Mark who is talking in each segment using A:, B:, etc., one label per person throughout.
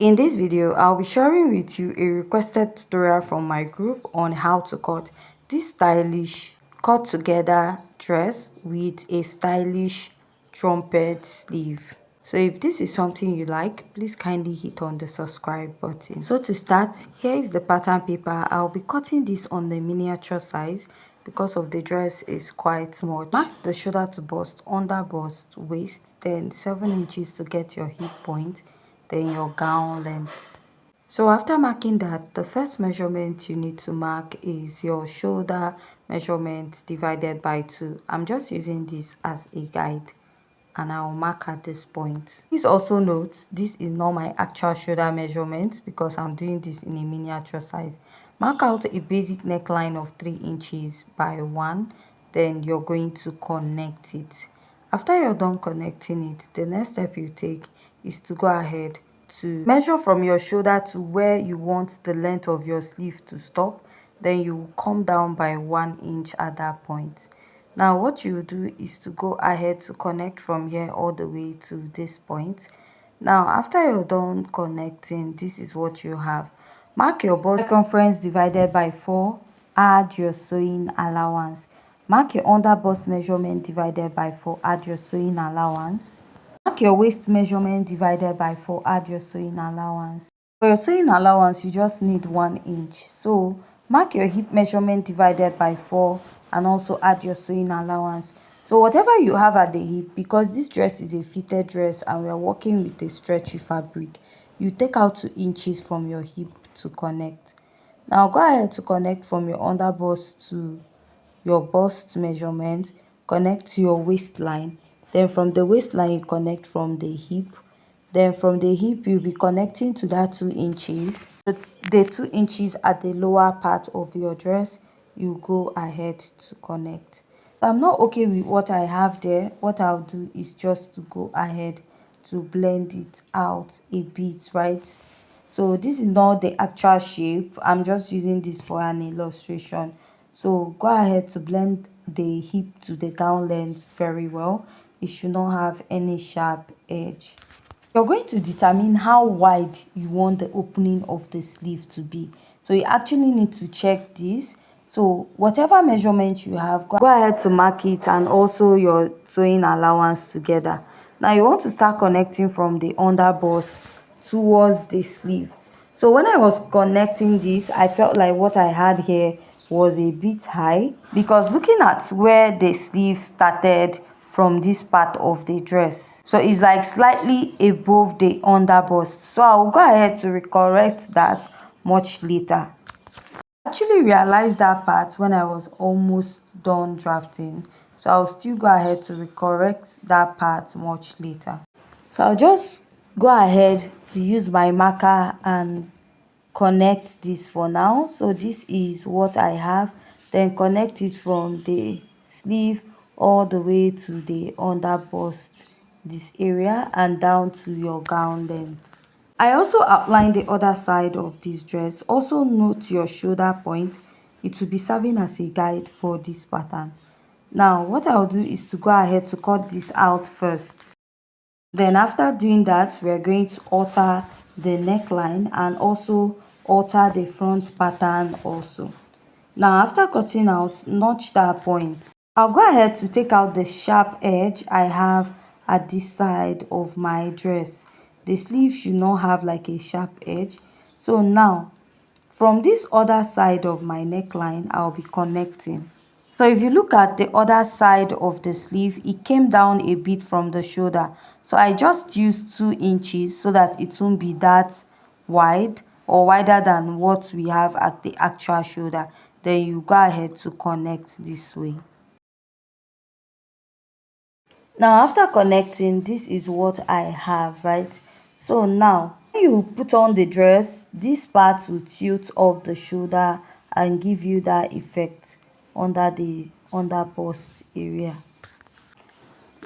A: In this video, I'll be sharing with you a requested tutorial from my group on how to cut this stylish cut together dress with a stylish trumpet sleeve. So if this is something you like, please kindly hit on the subscribe button. So to start, here is the pattern paper. I'll be cutting this on the miniature size because of the dress is quite much. Mark the shoulder to bust, under bust, waist, then 7 inches to get your hip point, then your gown length. So after marking that, the first measurement you need to mark is your shoulder measurement divided by 2. I'm just using this as a guide and I'll mark at this point. Please also note this is not my actual shoulder measurement because I'm doing this in a miniature size. Mark out a basic neckline of 3 inches by 1, then you're going to connect it. After you're done connecting it, the next step you take is to go ahead to measure from your shoulder to where you want the length of your sleeve to stop. Then you come down by 1 inch at that point. Now what you do is to go ahead to connect from here all the way to this point. Now after you're done connecting, this is what you have. Mark your bust circumference divided by 4, add your sewing allowance. Mark your under bust measurement divided by 4, add your sewing allowance. Mark your waist measurement divided by 4, add your sewing allowance. For your sewing allowance, you just need 1 inch. So mark your hip measurement divided by 4 and also add your sewing allowance. So whatever you have at the hip, because this dress is a fitted dress and we are working with a stretchy fabric, you take out 2 inches from your hip to connect. Now go ahead to connect from your under bust to your bust measurement, connect to your waistline. Then from the waistline, you connect from the hip. Then from the hip, you'll be connecting to that 2 inches. The 2 inches at the lower part of your dress, you go ahead to connect. If I'm not okay with what I have there, what I'll do is just to go ahead to blend it out a bit, right? So this is not the actual shape. I'm just using this for an illustration. So go ahead to blend the hip to the gown length very well. It should not have any sharp edge. You're going to determine how wide you want the opening of the sleeve to be. So you actually need to check this. So whatever measurement you have, go ahead to mark it and also your sewing allowance together. Now you want to start connecting from the under bust towards the sleeve. So when I was connecting this, I felt like what I had here was a bit high because looking at where the sleeve started from this part of the dress, so it's like slightly above the under bust. So I'll go ahead to recorrect that much later. I actually realized that part when I was almost done drafting, so I'll still go ahead to recorrect that part much later. So I'll just go ahead to use my marker and connect this for now. So this is what I have, then connect it from the sleeve all the way to the under bust, this area, and down to your gown length. I also outlined the other side of this dress. Also note your shoulder point. It will be serving as a guide for this pattern. Now what I'll do is to go ahead to cut this out first. Then after doing that, we're going to alter the neckline and also alter the front pattern also. Now after cutting out, notch that point. I'll go ahead to take out the sharp edge I have at this side of my dress. The sleeve should not have like a sharp edge. So now from this other side of my neckline, I'll be connecting. So if you look at the other side of the sleeve, it came down a bit from the shoulder. So I just used 2 inches so that it won't be that wide or wider than what we have at the actual shoulder. Then you go ahead to connect this way. Now after connecting, this is what I have, right? So now when you put on the dress, this part will tilt off the shoulder and give you that effect under the under bust area.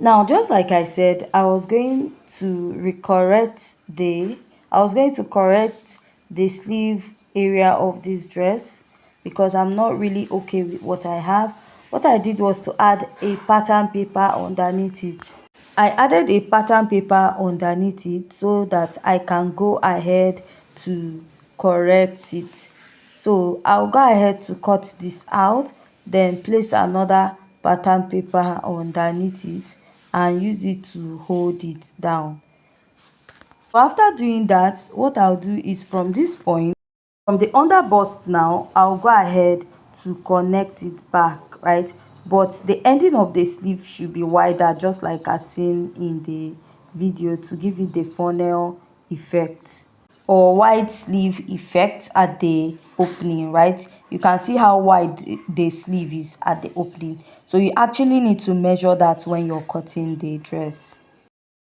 A: Now just like I said, I was going to correct the sleeve area of this dress because I'm not really okay with what I have. What I did was to add a pattern paper underneath it. I added a pattern paper underneath it so that I can go ahead to correct it. So I'll go ahead to cut this out, then place another pattern paper underneath it and use it to hold it down. So after doing that, what I'll do is from this point, from the underbust now, I'll go ahead to connect it back, right? But the ending of the sleeve should be wider, just like as seen in the video, to give it the funnel effect or wide sleeve effect at the opening, right? You can see how wide the sleeve is at the opening, so you actually need to measure that when you're cutting the dress.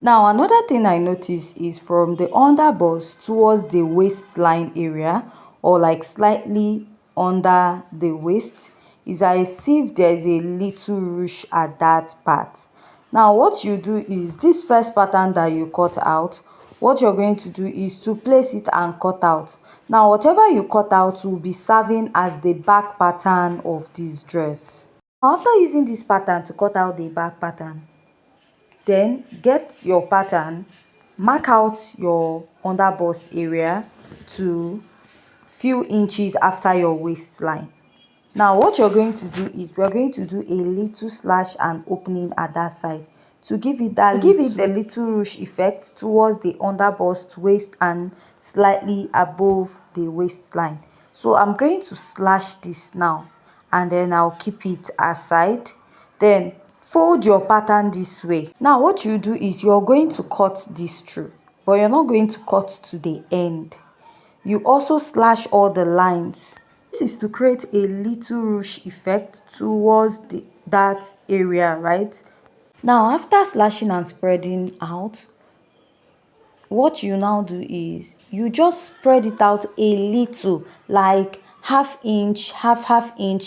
A: Now another thing I noticed is from the underbust towards the waistline area, or like slightly under the waist, is I see if there's a little ruche at that part. Now what you do is this first pattern that you cut out, what you're going to do is to place it and cut out. Now whatever you cut out will be serving as the back pattern of this dress. After using this pattern to cut out the back pattern, then get your pattern, mark out your underbust area to few inches after your waistline. Now what you're going to do is we're going to do a little slash and opening at that side to give it the little ruche effect towards the underbust, waist, and slightly above the waistline. So I'm going to slash this now, and then I'll keep it aside. Then fold your pattern this way. Now what you do is you're going to cut this through, but you're not going to cut to the end. You also slash all the lines. This is to create a little ruche effect towards that area, right? Now after slashing and spreading out, what you now do is you just spread it out a little, like half inch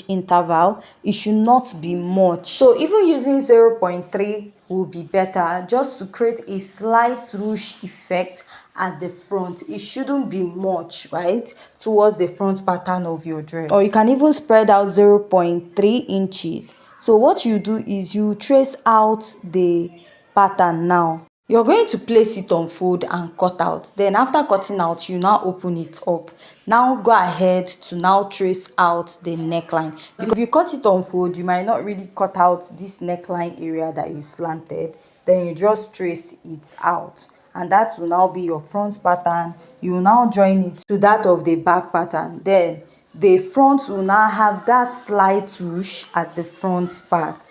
A: interval. It should not be much, so even using 0.3 will be better, just to create a slight ruche effect at the front. It shouldn't be much, right, towards the front pattern of your dress. Or you can even spread out 0.3 inches. So what you do is you trace out the pattern. Now you're going to place it on fold and cut out. Then after cutting out, you now open it up. Now go ahead to now trace out the neckline. Because if you cut it on fold, you might not really cut out this neckline area that you slanted. Then you just trace it out, and that will now be your front pattern. You will now join it to that of the back pattern. Then the front will now have that slight ruche at the front part.